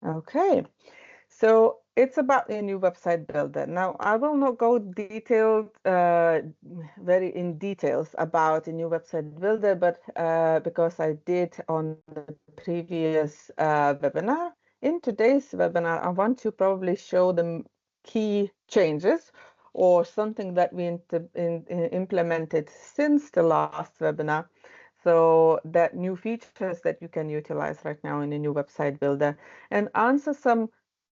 Okay, so it's about a new website builder. Now, I will not go detailed, very in details about a new website builder, but because I did on the previous webinar, in today's webinar, I want to probably show the key changes or something that we implemented since the last webinar. So that new features that you can utilize right now in a new website builder, and answer some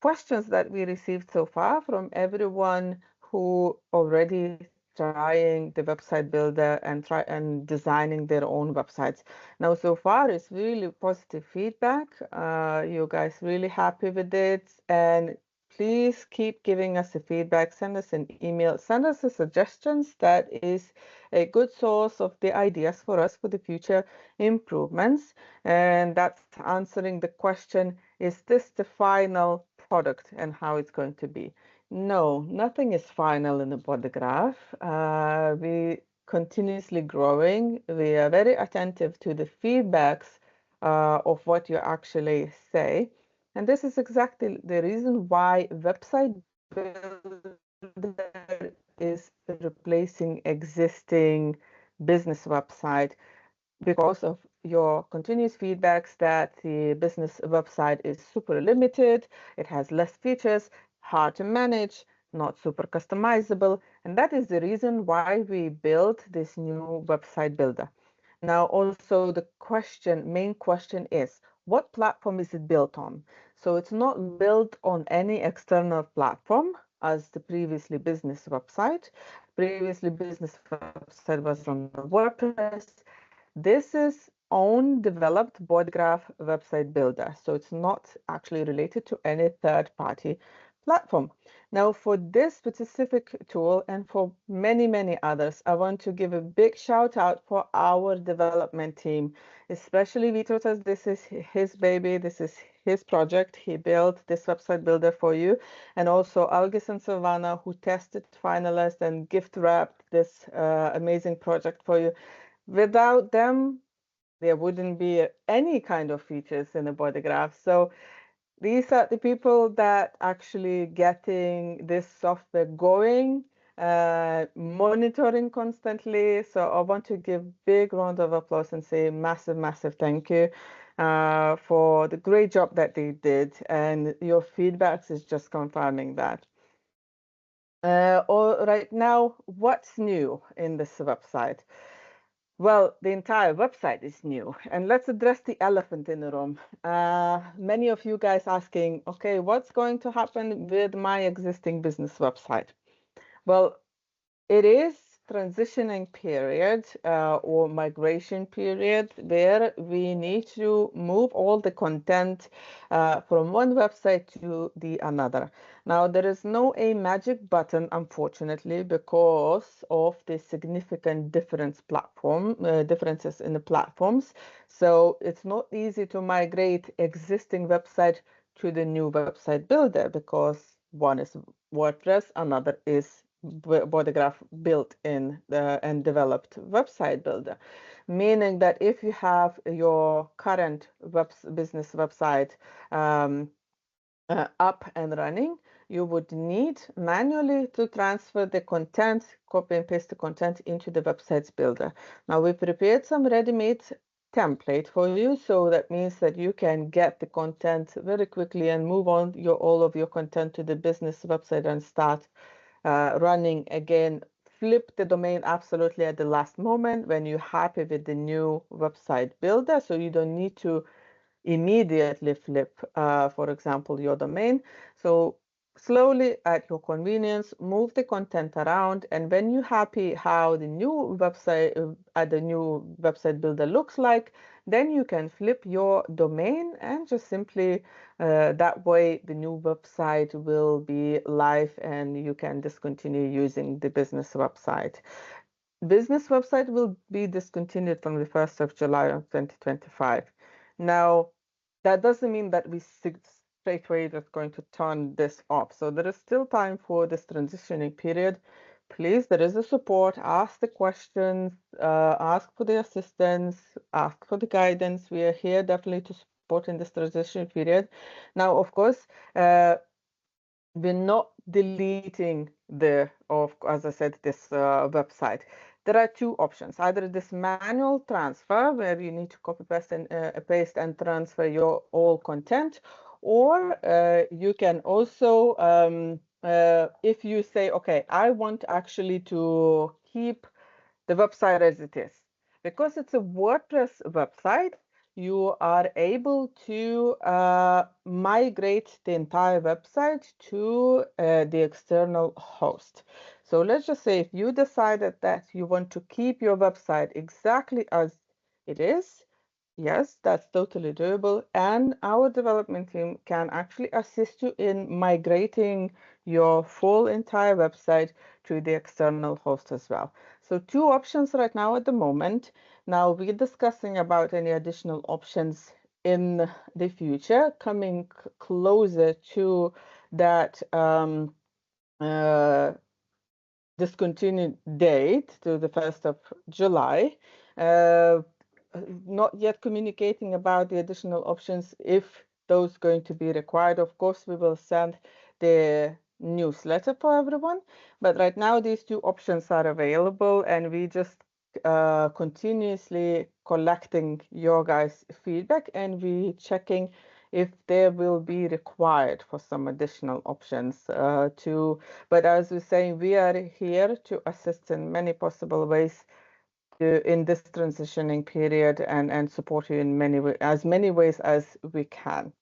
questions that we received so far from everyone who already trying the website builder and designing their own websites. Now, so far it's really positive feedback. You guys really happy with it, and please keep giving us the feedback. Send us an email, send us the suggestions. That is a good source of the ideas for us for the future improvements. And that's answering the question, is this the final product and how it's going to be? No, nothing is final in the Bodygraph. We continuously growing. We are very attentive to the feedbacks of what you actually say. And this is exactly the reason why website builder is replacing existing business website, because of your continuous feedbacks that the business website is super limited, it has less features, hard to manage, not super customizable, and that is the reason why we built this new website builder. Now, also the main question is, what platform is it built on? So it's not built on any external platform as the previously business website. Previously business website was on WordPress. This is own developed Bodygraph website builder, so it's not actually related to any third-party platform. Now, for this specific tool and for many, many others, I want to give a big shout out for our development team, especially Vytautas. This is his baby. This is his project. He built this website builder for you. And also Algis and Silvana, who tested, finalized, and gift wrapped this amazing project for you. Without them, there wouldn't be any kind of features in a Bodygraph. So these are the people that actually getting this software going, monitoring constantly. So I want to give big round of applause and say massive, massive thank you for the great job that they did. And your feedbacks is just confirming that. All right, now, what's new in this website? Well, the entire website is new, and let's address the elephant in the room. Many of you guys asking, okay, what's going to happen with my existing business website? Well, it is transitioning period or migration period where we need to move all the content from one website to the another. Now, there is no a magic button, unfortunately, because of the significant differences in the platforms. So it's not easy to migrate existing website to the new website builder, because one is WordPress, another is Bodygraph built in and developed website builder, meaning that if you have your current business website up and running, you would need manually to transfer the content, copy and paste the content into the websites builder. Now we prepared some ready-made template for you, so that means that you can get the content very quickly and move on all of your content to the business website and start running again. Flip the domain absolutely at the last moment when you're happy with the new website builder, so you don't need to immediately flip, for example, your domain. So slowly at your convenience, move the content around, and when you're happy how the new website builder looks like, then you can flip your domain and just simply that way the new website will be live and you can discontinue using the business website. Business website will be discontinued from the 1st of July of 2025. Now, that doesn't mean that we straight away just going to turn this off. So there is still time for this transitioning period. Please, there is a support. Ask the questions, ask for the assistance, ask for the guidance. We are here definitely to support in this transition period. Now, of course, we're not deleting as I said, this website. There are two options: either this manual transfer, where you need to copy paste and transfer your all content, or you can also, if you say, okay, I want actually to keep the website as it is, because it's a WordPress website, you are able to migrate the entire website to the external host. So let's just say if you decided that you want to keep your website exactly as it is, yes, that's totally doable. And our development team can actually assist you in migrating your full entire website to the external host as well. So two options right now at the moment. Now we're discussing about any additional options in the future, coming closer to that discontinued date, to the 1st of July. Not yet communicating about the additional options, if those going to be required. Of course, we will send the newsletter for everyone, but right now these two options are available, and we just continuously collecting your guys' feedback, and we checking if there will be required for some additional options but as we're saying, we are here to assist in many possible ways in this transitioning period, and support you in as many ways as we can.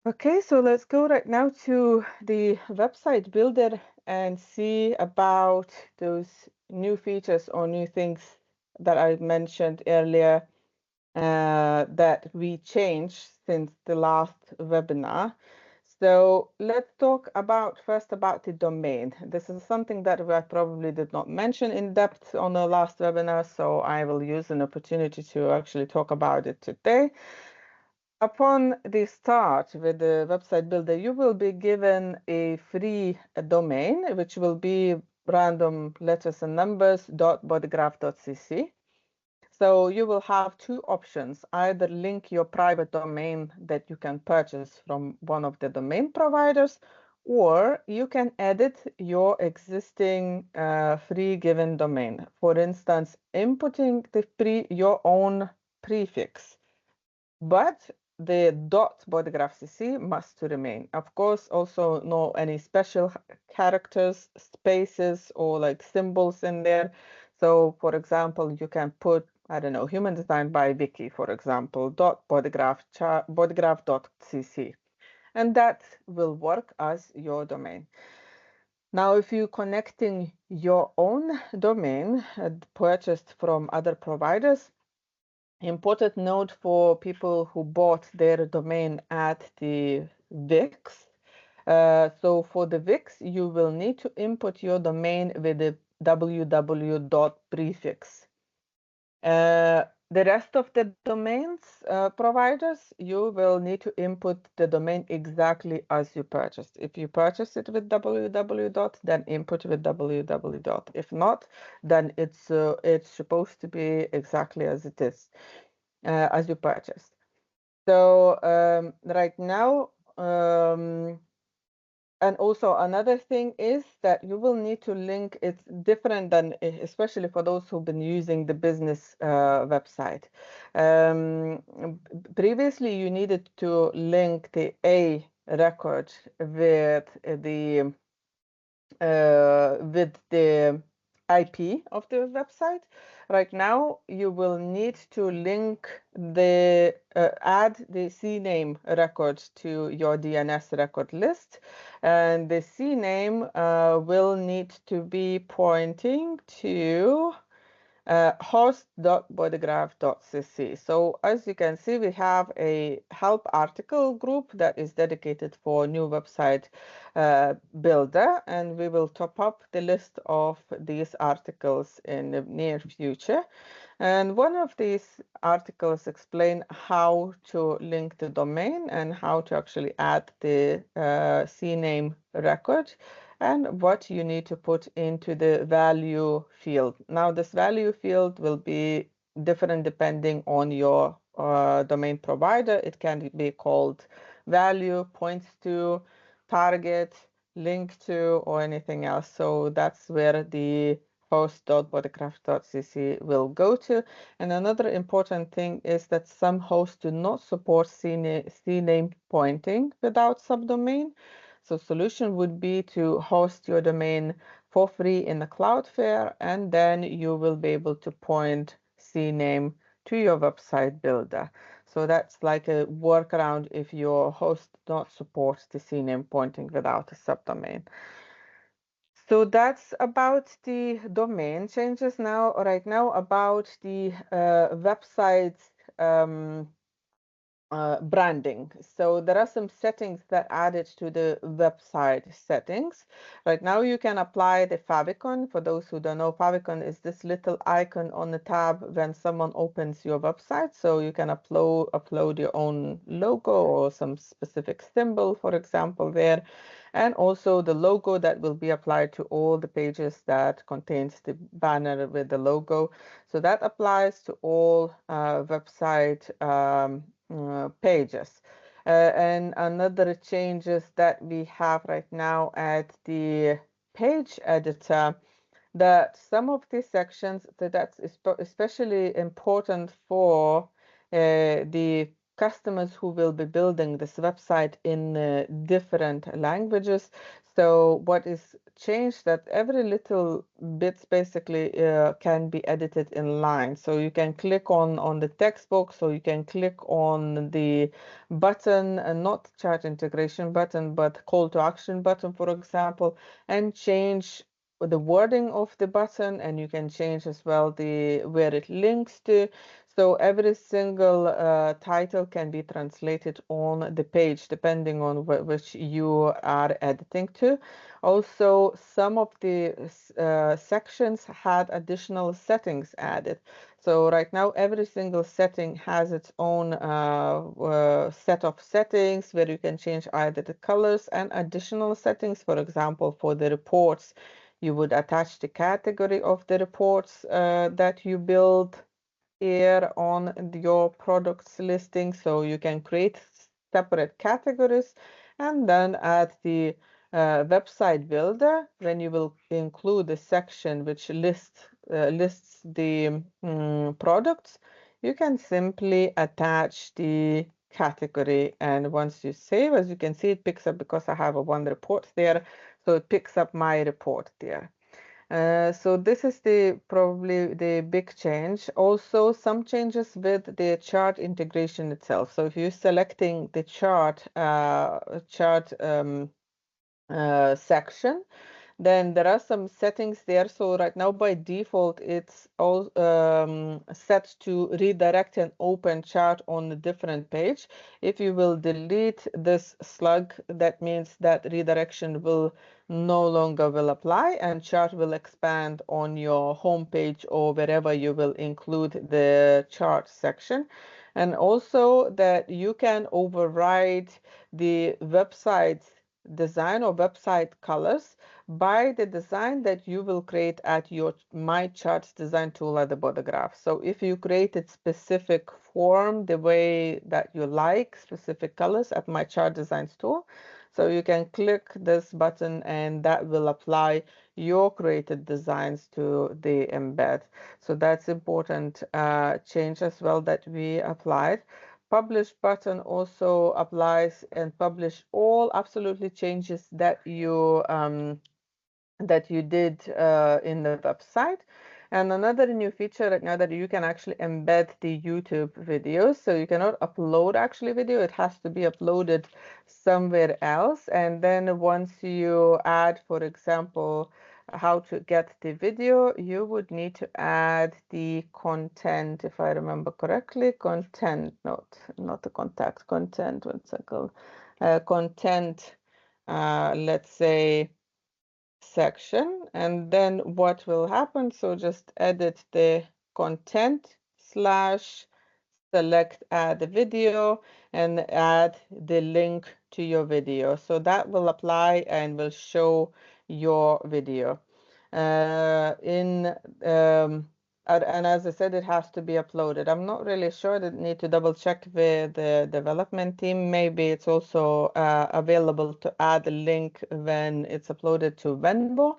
Okay, so let's go right now to the website builder and see about those new features or new things that I mentioned earlier that we changed since the last webinar. So let's talk first about the domain. This is something that I probably did not mention in depth on the last webinar, so I will use an opportunity to actually talk about it today. Upon the start with the website builder, you will be given a free domain, which will be random letters and numbers .bodygraph.cc. So you will have two options: either link your private domain that you can purchase from one of the domain providers, or you can edit your existing free given domain. For instance, inputting your own prefix, but the .bodygraph.cc must remain. Of course, also no any special characters, spaces, or like symbols in there. So for example, you can put, I don't know, Human Design by Vicky, for example, bodygraph.cc, and that will work as your domain. Now, if you're connecting your own domain purchased from other providers, important note for people who bought their domain at the VIX. So for the VIX, you will need to input your domain with the www prefix. The rest of the domains providers, you will need to input the domain exactly as you purchased. If you purchase it with www, then input with www. If not, then it's supposed to be exactly as it is, as you purchased. So right now, and also another thing is that you will need to link. It's different than, especially for those who've been using the business website. Previously, you needed to link the A record with the IP of the website. Right now, you will need to link add the CNAME record to your DNS record list, and the CNAME will need to be pointing to host.bodygraph.cc. So as you can see, we have a help article group that is dedicated for new website builder, and we will top up the list of these articles in the near future. And one of these articles explain how to link the domain and how to actually add the CNAME record, and what you need to put into the value field. Now, this value field will be different depending on your domain provider. It can be called value, points to, target, link to, or anything else. So that's where the host.bodygraph.cc will go to. And another important thing is that some hosts do not support CNAME pointing without subdomain. So solution would be to host your domain for free in the Cloudflare, and then you will be able to point CNAME to your website builder. So that's like a workaround if your host not supports the CNAME pointing without a subdomain. So that's about the domain changes now. Right now about the website branding. So there are some settings that added to the website settings. Right now you can apply the favicon. For those who don't know, favicon is this little icon on the tab when someone opens your website. So you can upload your own logo or some specific symbol, for example, there. And also the logo that will be applied to all the pages that contains the banner with the logo. So that applies to all website pages. And another changes that we have right now at the page editor, that some of these sections that's especially important for the customers who will be building this website in different languages. So what is changed that every little bits basically can be edited in line. So you can click on the text box, so you can click on the button, not chart integration button, but call to action button, for example, and change the wording of the button, and you can change as well the where it links to. So every single title can be translated on the page depending on which you are editing to. Also, some of the sections had additional settings added. So right now, every single setting has its own set of settings where you can change either the colors and additional settings. For example, for the reports, you would attach the category of the reports that you build here on your products listing. So you can create separate categories and then add the website builder. When you will include a section which lists the products, you can simply attach the category, and once you save, as you can see, it picks up, because I have one report there, so it picks up my report there. So this is probably the big change. Also, some changes with the chart integration itself. So if you're selecting the chart section, then there are some settings there. So right now by default, it's all set to redirect an open chart on a different page. If you will delete this slug, that means that redirection will no longer will apply, and chart will expand on your home page or wherever you will include the chart section. And also that you can override the website design or website colors by the design that you will create at your My Charts design tool at the Bodygraph. So if you created specific form the way that you like, specific colors at My Chart Designs tool, so you can click this button and that will apply your created designs to the embed. So that's important change as well that we applied. Publish button also applies and publish all absolutely changes that you did in the website. And another new feature right now that you can actually embed the YouTube videos. So you cannot upload actually video, it has to be uploaded somewhere else. And then once you add, for example, how to get the video, you would need to add the content, if I remember correctly, content, not the contact, content, one second, content, let's say, section, and then what will happen, so just edit the content slash select add a video and add the link to your video, so that will apply and will show your video in and as I said, it has to be uploaded. I'm not really sure. I need to double check with the development team. Maybe it's also available to add a link when it's uploaded to Venmo.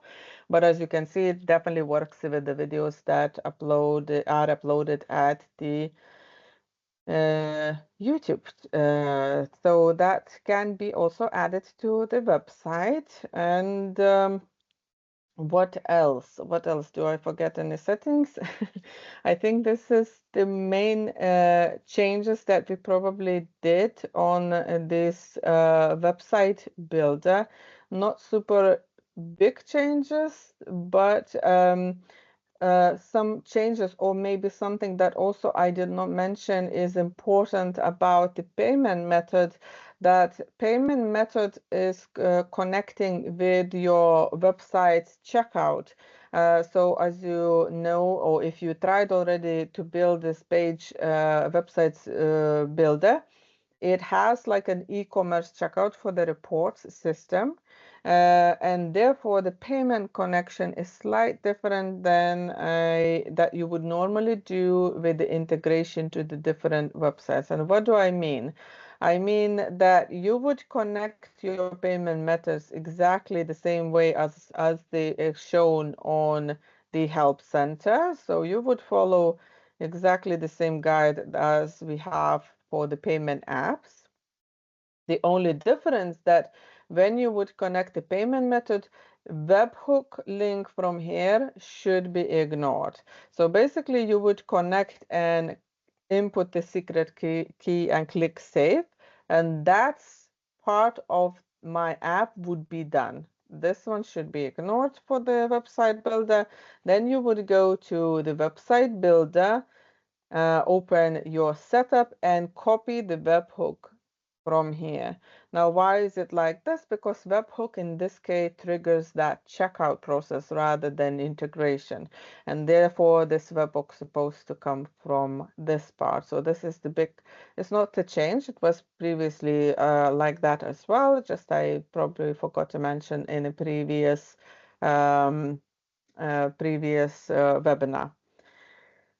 But as you can see, it definitely works with the videos that are uploaded at the YouTube. So that can be also added to the website. And what else? What else? Do I forget any settings? I think this is the main changes that we probably did on this website builder. Not super big changes, but some changes, or maybe something that also I did not mention is important about the payment method. That payment method is connecting with your website's checkout. So as you know, or if you tried already to build this page website builder, it has like an e-commerce checkout for the reports system. And therefore the payment connection is slightly different than that you would normally do with the integration to the different websites. And what do I mean? I mean that you would connect your payment methods exactly the same way as they are shown on the help center. So you would follow exactly the same guide as we have for the payment apps. The only difference that when you would connect the payment method, webhook link from here should be ignored. So basically you would connect and input the secret key and click save, and that's part of my app would be done. This one should be ignored for the website builder. Then you would go to the website builder, open your setup and copy the webhook from here. Now, why is it like this? Because webhook in this case triggers that checkout process rather than integration. And therefore, this webhook is supposed to come from this part. So this is the big, it's not a change. It was previously like that as well. Just I probably forgot to mention in a previous webinar.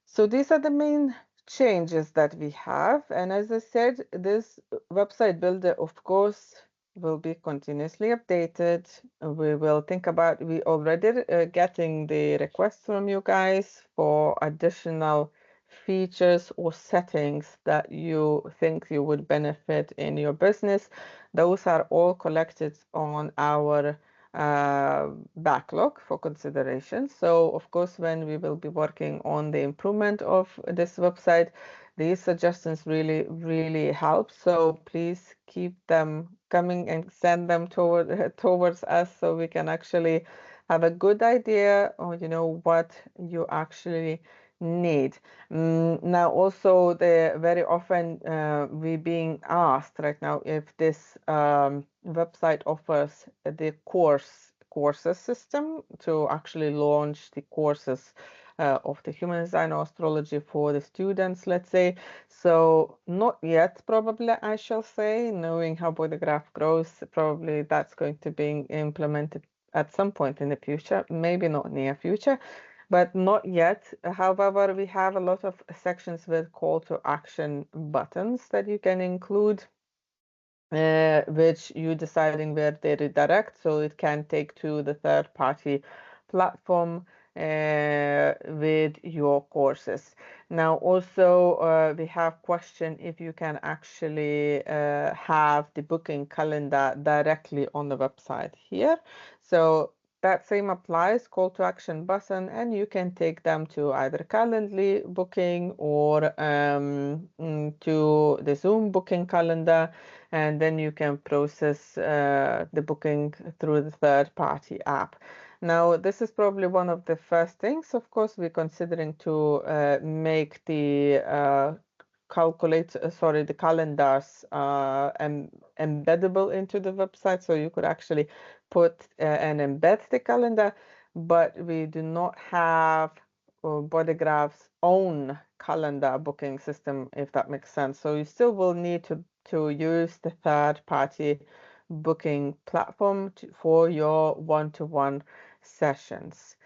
So these are the main changes that we have. And as I said, this website builder, of course, will be continuously updated. We will think about, we already getting the requests from you guys for additional features or settings that you think you would benefit in your business. Those are all collected on our backlog for consideration. So of course, when we will be working on the improvement of this website, these suggestions really help. So please keep them coming and send them towards us so we can actually have a good idea on what you actually need. Now also very often we being asked right now if this website offers the courses system to actually launch the courses of the Human Design Astrology for the students, let's say. So not yet, probably I shall say, knowing how Bodygraph grows, probably that's going to be implemented at some point in the future, maybe not near future, but not yet. However, we have a lot of sections with call to action buttons that you can include, which you deciding where they redirect, so it can take to the third party platform with your courses. Now also we have question if you can actually have the booking calendar directly on the website here. So that same applies, call to action button, and you can take them to either Calendly booking or to the Zoom booking calendar, and then you can process the booking through the third party app. Now, this is probably one of the first things, of course, we're considering to make the the calendars embeddable into the website, so you could actually put and embed the calendar, but we do not have Bodygraph's own calendar booking system, if that makes sense. So you still will need to use the third party booking platform for your one-to-one sessions.